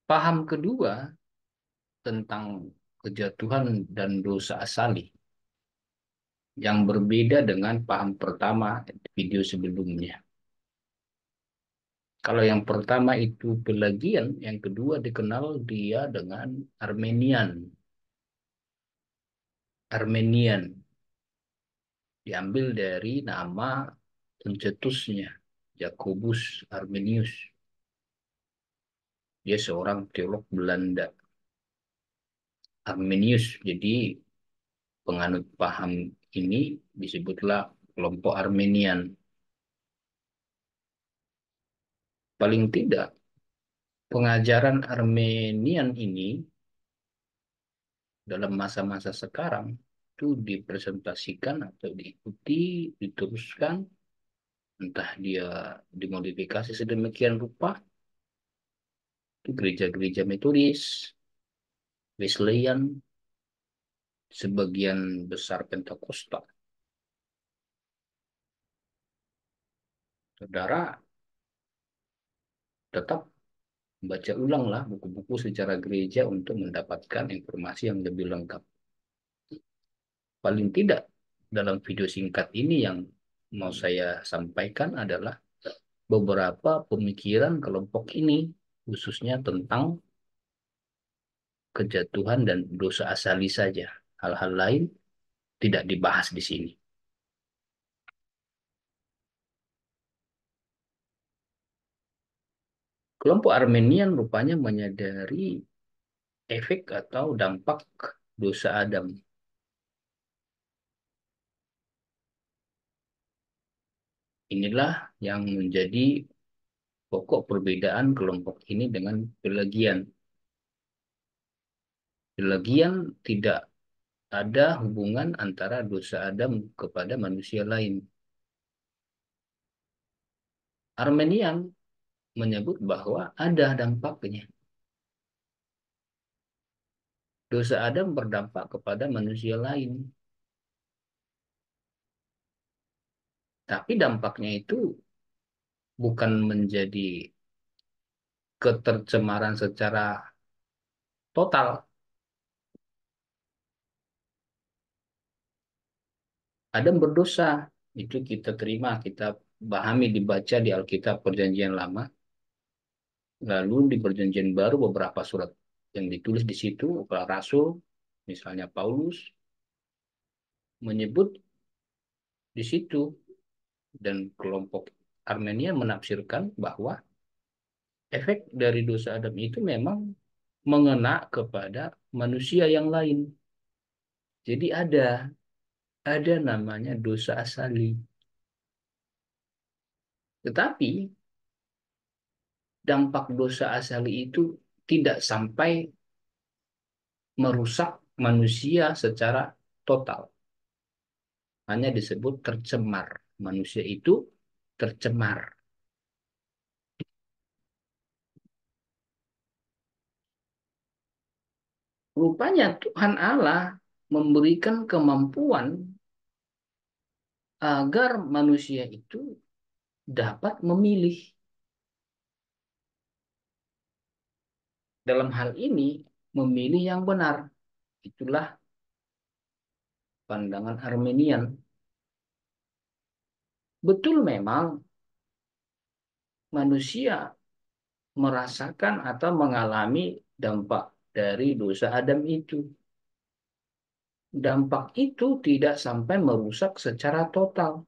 Paham kedua tentang kejatuhan dan dosa asali yang berbeda dengan paham pertama video sebelumnya. Kalau yang pertama itu Pelagian, yang kedua dikenal dia dengan Armenian. Armenian diambil dari nama pencetusnya, Jacobus Arminius. Dia seorang teolog Belanda, Arminius. Jadi penganut paham ini disebutlah kelompok Armenian. Paling tidak, pengajaran Armenian ini dalam masa-masa sekarang itu dipresentasikan atau diikuti, diteruskan, entah dia dimodifikasi sedemikian rupa, itu gereja-gereja Metodis, Wesleyan, sebagian besar Pentakosta. Saudara tetap baca ulanglah buku-buku secara gereja untuk mendapatkan informasi yang lebih lengkap. Paling tidak dalam video singkat ini yang mau saya sampaikan adalah beberapa pemikiran kelompok ini, khususnya tentang kejatuhan dan dosa asali saja. Hal-hal lain tidak dibahas di sini. Kelompok Armenian rupanya menyadari efek atau dampak dosa Adam. Inilah yang menjadi pokok perbedaan kelompok ini dengan Pelagian. Pelagian tidak ada hubungan antara dosa Adam kepada manusia lain. Armenian menyebut bahwa ada dampaknya. Dosa Adam berdampak kepada manusia lain. Tapi dampaknya itu bukan menjadi ketercemaran secara total. Adam berdosa, itu kita terima, kita pahami, dibaca di Alkitab Perjanjian Lama. Lalu di Perjanjian Baru beberapa surat yang ditulis di situ, para rasul, misalnya Paulus, menyebut di situ dan kelompok Armenia menafsirkan bahwa efek dari dosa Adam itu memang mengena kepada manusia yang lain. Jadi ada namanya dosa asali. Tetapi dampak dosa asali itu tidak sampai merusak manusia secara total. Hanya disebut tercemar. Manusia itu tercemar. Rupanya Tuhan Allah memberikan kemampuan agar manusia itu dapat memilih. Dalam hal ini, memilih yang benar. Itulah pandangan Armenian. Betul memang manusia merasakan atau mengalami dampak dari dosa Adam itu. Dampak itu tidak sampai merusak secara total.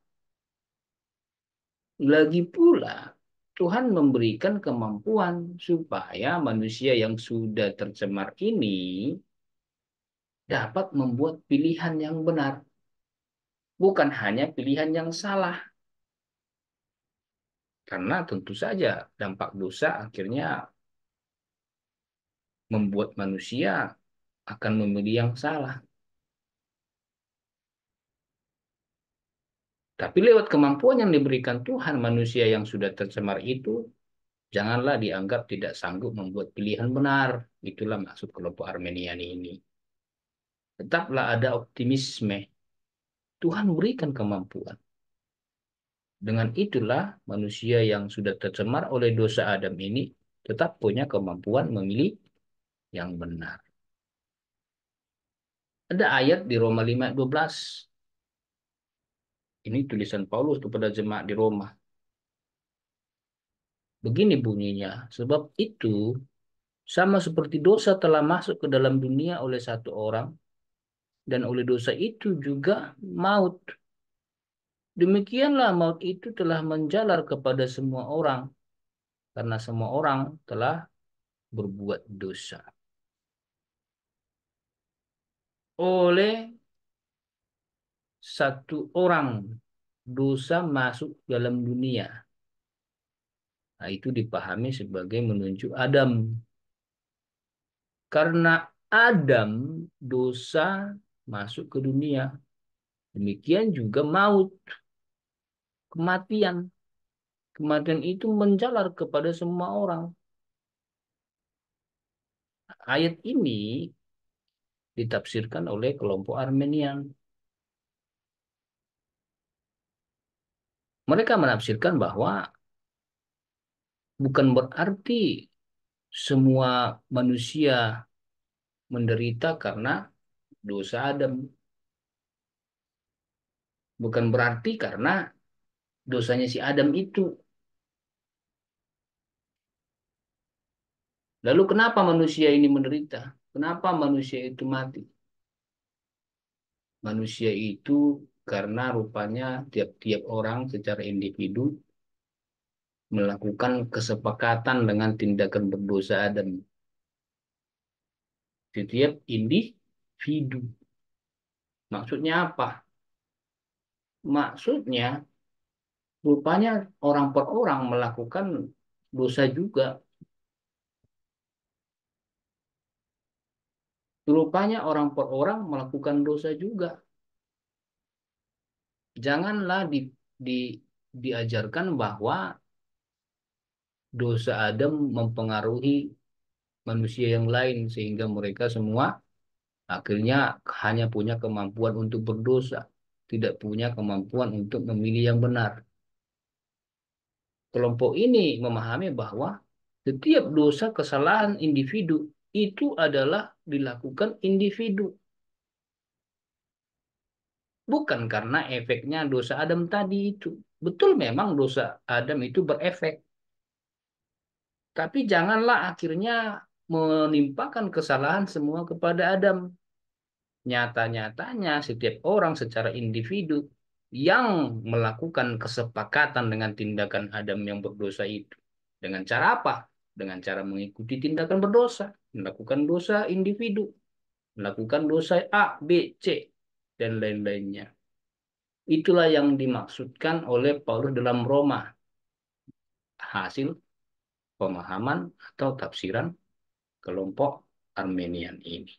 Lagi pula, Tuhan memberikan kemampuan supaya manusia yang sudah tercemar ini dapat membuat pilihan yang benar, bukan hanya pilihan yang salah. Karena tentu saja dampak dosa akhirnya membuat manusia akan memilih yang salah. Tapi lewat kemampuan yang diberikan Tuhan, manusia yang sudah tercemar itu janganlah dianggap tidak sanggup membuat pilihan benar. Itulah maksud kelompok Armeniani ini. Tetaplah ada optimisme. Tuhan berikan kemampuan. Dengan itulah manusia yang sudah tercemar oleh dosa Adam ini tetap punya kemampuan memilih yang benar. Ada ayat di Roma 5 ayat 12. Ini tulisan Paulus kepada jemaat di Roma. Begini bunyinya, sebab itu sama seperti dosa telah masuk ke dalam dunia oleh satu orang, dan oleh dosa itu juga maut. Demikianlah maut itu telah menjalar kepada semua orang, karena semua orang telah berbuat dosa. Oleh satu orang dosa masuk dalam dunia. Nah, itu dipahami sebagai menunjuk Adam. Karena Adam dosa masuk ke dunia. Demikian juga maut, kematian. Kematian itu menjalar kepada semua orang. Ayat ini ditafsirkan oleh kelompok Armenian. Mereka menafsirkan bahwa bukan berarti semua manusia menderita karena dosa Adam. Bukan berarti karena dosanya si Adam itu. Lalu kenapa manusia ini menderita? Kenapa manusia itu mati? Manusia itu karena rupanya tiap-tiap orang secara individu melakukan kesepakatan dengan tindakan berdosa Adam. Setiap individu. Maksudnya apa? Maksudnya rupanya orang per orang melakukan dosa juga. Rupanya orang per orang melakukan dosa juga. Janganlah di, diajarkan bahwa dosa Adam mempengaruhi manusia yang lain sehingga mereka semua akhirnya hanya punya kemampuan untuk berdosa, tidak punya kemampuan untuk memilih yang benar. Kelompok ini memahami bahwa setiap dosa kesalahan individu itu adalah dilakukan individu, bukan karena efeknya dosa Adam tadi itu. Betul memang dosa Adam itu berefek, tapi janganlah akhirnya menimpakan kesalahan semua kepada Adam. Nyata-nyatanya setiap orang secara individu yang melakukan kesepakatan dengan tindakan Adam yang berdosa itu. Dengan cara apa? Dengan cara mengikuti tindakan berdosa, melakukan dosa individu, melakukan dosa A, B, C, dan lain-lainnya. Itulah yang dimaksudkan oleh Paulus dalam Roma, hasil pemahaman atau tafsiran kelompok Armenian ini.